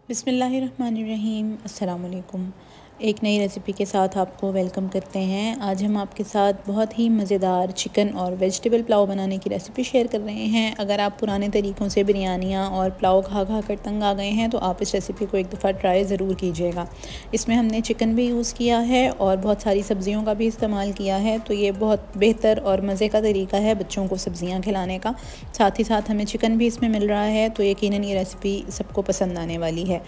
बिस्मिल्लाहिर्रहमानिर्रहीम। अस्सलाम वालेकुम। एक नई रेसिपी के साथ आपको वेलकम करते हैं। आज हम आपके साथ बहुत ही मज़ेदार चिकन और वेजिटेबल पुलाव बनाने की रेसिपी शेयर कर रहे हैं। अगर आप पुराने तरीक़ों से बिरयानियाँ और पुलाव खा खा कर तंग आ गए हैं तो आप इस रेसिपी को एक दफ़ा ट्राई ज़रूर कीजिएगा। इसमें हमने चिकन भी यूज़ किया है और बहुत सारी सब्ज़ियों का भी इस्तेमाल किया है, तो ये बहुत बेहतर और मज़े का तरीका है बच्चों को सब्ज़ियाँ खिलाने का। साथ ही साथ हमें चिकन भी इसमें मिल रहा है, तो यकीनन ये रेसिपी सबको पसंद आने वाली है।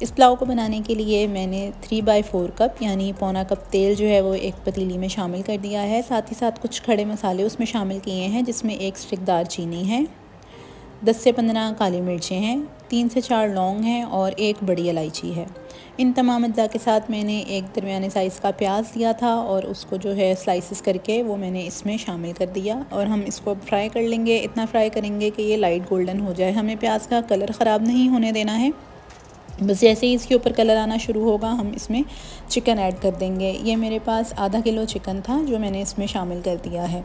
इस पुलाव को बनाने के लिए मैंने 3/4 कप यानी पौना कप तेल जो है वो एक पतीली में शामिल कर दिया है। साथ ही साथ कुछ खड़े मसाले उसमें शामिल किए हैं, जिसमें 1 स्टिक दालचीनी है, 10 से 15 काली मिर्चें हैं, 3 से 4 लौंग हैं और 1 बड़ी इलायची है। इन तमाम अज्जा के साथ मैंने एक दरमियाने साइज़ का प्याज लिया था और उसको जो है स्लाइसेस करके वो मैंने इसमें शामिल कर दिया और हम इसको फ्राई कर लेंगे। इतना फ्राई करेंगे कि ये लाइट गोल्डन हो जाए। हमें प्याज का कलर ख़राब नहीं होने देना है। बस जैसे ही इसके ऊपर कलर आना शुरू होगा हम इसमें चिकन ऐड कर देंगे। ये मेरे पास आधा किलो चिकन था जो मैंने इसमें शामिल कर दिया है।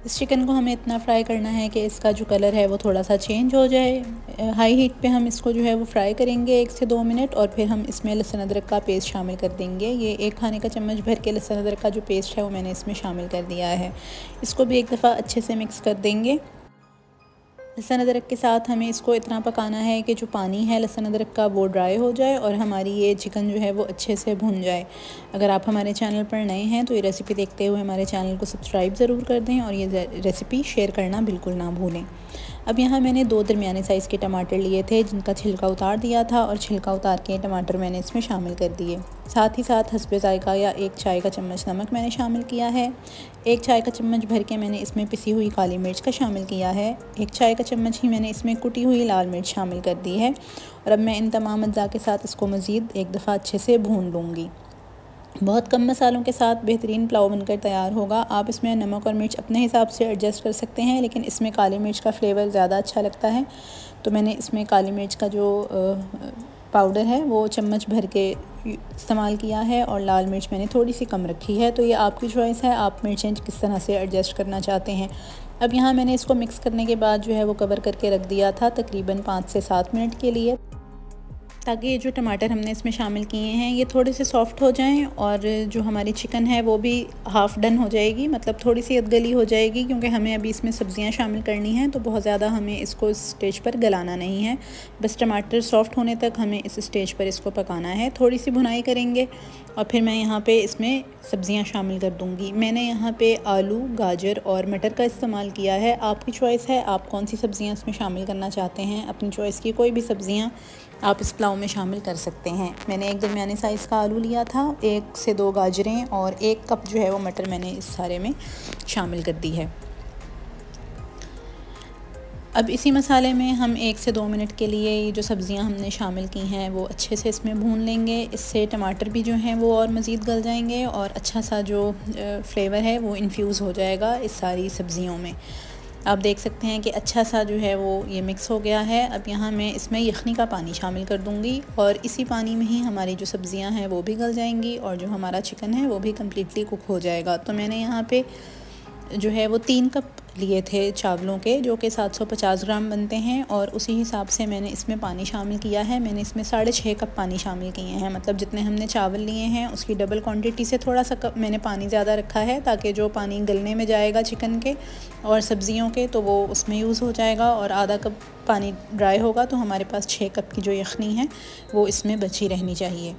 इस चिकन को हमें इतना फ्राई करना है कि इसका जो कलर है वो थोड़ा सा चेंज हो जाए। हाई हीट पे हम इसको जो है वो फ्राई करेंगे 1 से 2 मिनट और फिर हम इसमें लहसुन अदरक का पेस्ट शामिल कर देंगे। ये 1 खाने का चम्मच भर के लहसुन अदरक का जो पेस्ट है वो मैंने इसमें शामिल कर दिया है। इसको भी एक दफ़ा अच्छे से मिक्स कर देंगे। लहसुन अदरक के साथ हमें इसको इतना पकाना है कि जो पानी है लहसुन अदरक का वो ड्राई हो जाए और हमारी ये चिकन जो है वो अच्छे से भुन जाए। अगर आप हमारे चैनल पर नए हैं तो ये रेसिपी देखते हुए हमारे चैनल को सब्सक्राइब ज़रूर कर दें और ये रेसिपी शेयर करना बिल्कुल ना भूलें। अब यहाँ मैंने 2 दरमियाने साइज़ के टमाटर लिए थे, जिनका छिलका उतार दिया था और छिलका उतार के टमाटर मैंने इसमें शामिल कर दिए। साथ ही साथ हस्बे ज़ायक़ा या 1 चाय का चम्मच नमक मैंने शामिल किया है। 1 चाय का चम्मच भर के मैंने इसमें पिसी हुई काली मिर्च का शामिल किया है। 1 चाय का चम्मच ही मैंने इसमें कुटी हुई लाल मिर्च शामिल कर दी है और अब मैं इन तमाम अज्जा के साथ इसको मज़ीद एक दफ़ा अच्छे से भून लूँगी। बहुत कम मसालों के साथ बेहतरीन पुलाव बनकर तैयार होगा। आप इसमें नमक और मिर्च अपने हिसाब से एडजस्ट कर सकते हैं, लेकिन इसमें काली मिर्च का फ्लेवर ज़्यादा अच्छा लगता है, तो मैंने इसमें काली मिर्च का जो पाउडर है वो चम्मच भर के इस्तेमाल किया है और लाल मिर्च मैंने थोड़ी सी कम रखी है। तो ये आपकी चॉइस है, आप मिर्चें किस तरह से एडजस्ट करना चाहते हैं। अब यहाँ मैंने इसको मिक्स करने के बाद जो है वो कवर करके रख दिया था तकरीबन 5 से 7 मिनट के लिए, ताकि ये जो टमाटर हमने इसमें शामिल किए हैं ये थोड़े से सॉफ़्ट हो जाएं और जो हमारी चिकन है वो भी हाफ़ डन हो जाएगी, मतलब थोड़ी सी अधगली हो जाएगी, क्योंकि हमें अभी इसमें सब्ज़ियां शामिल करनी हैं, तो बहुत ज़्यादा हमें इसको इस स्टेज पर गलाना नहीं है। बस टमाटर सॉफ़्ट होने तक हमें इस स्टेज पर इसको पकाना है। थोड़ी सी भुनाई करेंगे और फिर मैं यहाँ पे इसमें सब्ज़ियाँ शामिल कर दूँगी। मैंने यहाँ पे आलू, गाजर और मटर का इस्तेमाल किया है। आपकी चॉइस है, आप कौन सी सब्ज़ियाँ इसमें शामिल करना चाहते हैं। अपनी चॉइस की कोई भी सब्ज़ियाँ आप इस पुलाव में शामिल कर सकते हैं। मैंने एक दरमियाने साइज़ का आलू लिया था, 1 से 2 गाजरें और 1 कप जो है वो मटर मैंने इस सारे में शामिल कर दी है। अब इसी मसाले में हम 1 से 2 मिनट के लिए ये जो सब्ज़ियां हमने शामिल की हैं वो अच्छे से इसमें भून लेंगे। इससे टमाटर भी जो हैं वो और मज़ीद गल जाएंगे और अच्छा सा जो फ्लेवर है वो इन्फ्यूज़ हो जाएगा इस सारी सब्ज़ियों में। आप देख सकते हैं कि अच्छा सा जो है वो ये मिक्स हो गया है। अब यहाँ मैं इसमें यखनी का पानी शामिल कर दूँगी और इसी पानी में ही हमारी जो सब्ज़ियाँ हैं वो भी गल जाएंगी और जो हमारा चिकन है वो भी कम्प्लीटली कुक हो जाएगा। तो मैंने यहाँ पे जो है वो 3 कप लिए थे चावलों के, जो कि 750 ग्राम बनते हैं, और उसी हिसाब से मैंने इसमें पानी शामिल किया है। मैंने इसमें 6.5 कप पानी शामिल किए हैं, मतलब जितने हमने चावल लिए हैं उसकी डबल क्वांटिटी से थोड़ा सा कप मैंने पानी ज़्यादा रखा है, ताकि जो पानी गलने में जाएगा चिकन के और सब्ज़ियों के तो वो उसमें यूज़ हो जाएगा और आधा कप पानी ड्राई होगा, तो हमारे पास 6 कप की जो यखनी है वो इसमें बची रहनी चाहिए।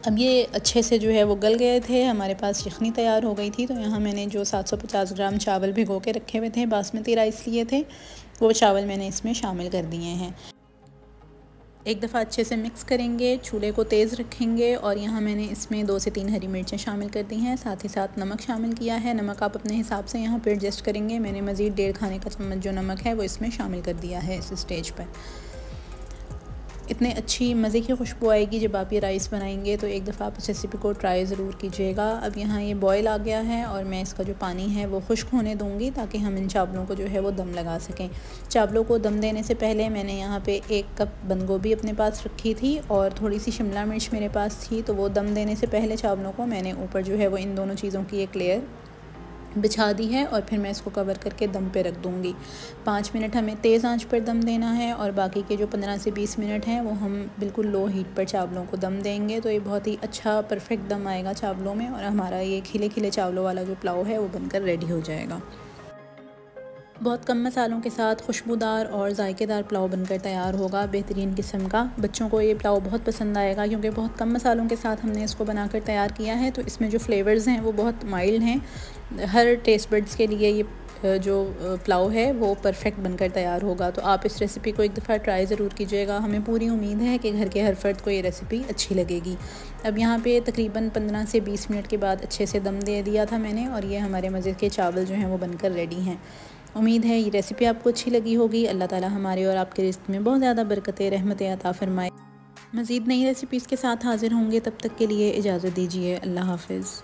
अब ये अच्छे से जो है वो गल गए थे, हमारे पास यखनी तैयार हो गई थी। तो यहाँ मैंने जो 750 ग्राम चावल भिगो के रखे हुए थे, बासमती राइस लिए थे, वो चावल मैंने इसमें शामिल कर दिए हैं। एक दफ़ा अच्छे से मिक्स करेंगे, चूल्हे को तेज़ रखेंगे और यहाँ मैंने इसमें 2 से 3 हरी मिर्चें शामिल कर दी हैं। साथ ही साथ नमक शामिल किया है। नमक आप अपने हिसाब से यहाँ पे एडजस्ट करेंगे। मैंने मज़ीद 1.5 खाने का चम्मच जो नमक है वो इसमें शामिल कर दिया है इस स्टेज पर। इतने अच्छी मज़े की खुशबू आएगी जब आप ये राइस बनाएंगे, तो एक दफ़ा आप इस रेसिपी को ट्राई ज़रूर कीजिएगा। अब यहाँ ये बॉयल आ गया है और मैं इसका जो पानी है वो खुश्क होने दूँगी, ताकि हम इन चावलों को जो है वो दम लगा सकें। चावलों को दम देने से पहले मैंने यहाँ पे 1 कप बंद गोभी अपने पास रखी थी और थोड़ी सी शिमला मिर्च मेरे पास थी, तो वो दम देने से पहले चावलों को मैंने ऊपर जो है वो इन दोनों चीज़ों की एक लेयर बिछा दी है और फिर मैं इसको कवर करके दम पे रख दूँगी। 5 मिनट हमें तेज़ आंच पर दम देना है और बाकी के जो 15 से 20 मिनट हैं वो हम बिल्कुल लो हीट पर चावलों को दम देंगे। तो ये बहुत ही अच्छा परफेक्ट दम आएगा चावलों में और हमारा ये खिले खिले चावलों वाला जो पुलाव है वो बनकर रेडी हो जाएगा। बहुत कम मसालों के साथ खुशबूदार और जायकेदार पुलाव बनकर तैयार होगा, बेहतरीन किस्म का। बच्चों को ये पुलाव बहुत पसंद आएगा क्योंकि बहुत कम मसालों के साथ हमने इसको बनाकर तैयार किया है। तो इसमें जो फ्लेवर्स हैं वो बहुत माइल्ड हैं। हर टेस्ट बड्स के लिए ये जो पुलाव है वो परफेक्ट बनकर तैयार होगा। तो आप इस रेसिपी को एक दफ़ा ट्राई ज़रूर कीजिएगा। हमें पूरी उम्मीद है कि घर के हर फर्द को ये रेसिपी अच्छी लगेगी। अब यहाँ पे तकरीबन 15 से 20 मिनट के बाद अच्छे से दम दे दिया था मैंने और ये हमारे मज़े के चावल जो हैं वो बनकर रेडी हैं। उम्मीद है ये रेसिपी आपको अच्छी लगी होगी। अल्लाह ताला हमारे और आपके रिज़्क़ में बहुत ज़्यादा बरकतें रहमतें अता फ़रमाए। मज़ीद नई रेसिपीज़ के साथ हाज़िर होंगे, तब तक के लिए इजाज़त दीजिए। अल्लाह हाफ़िज़।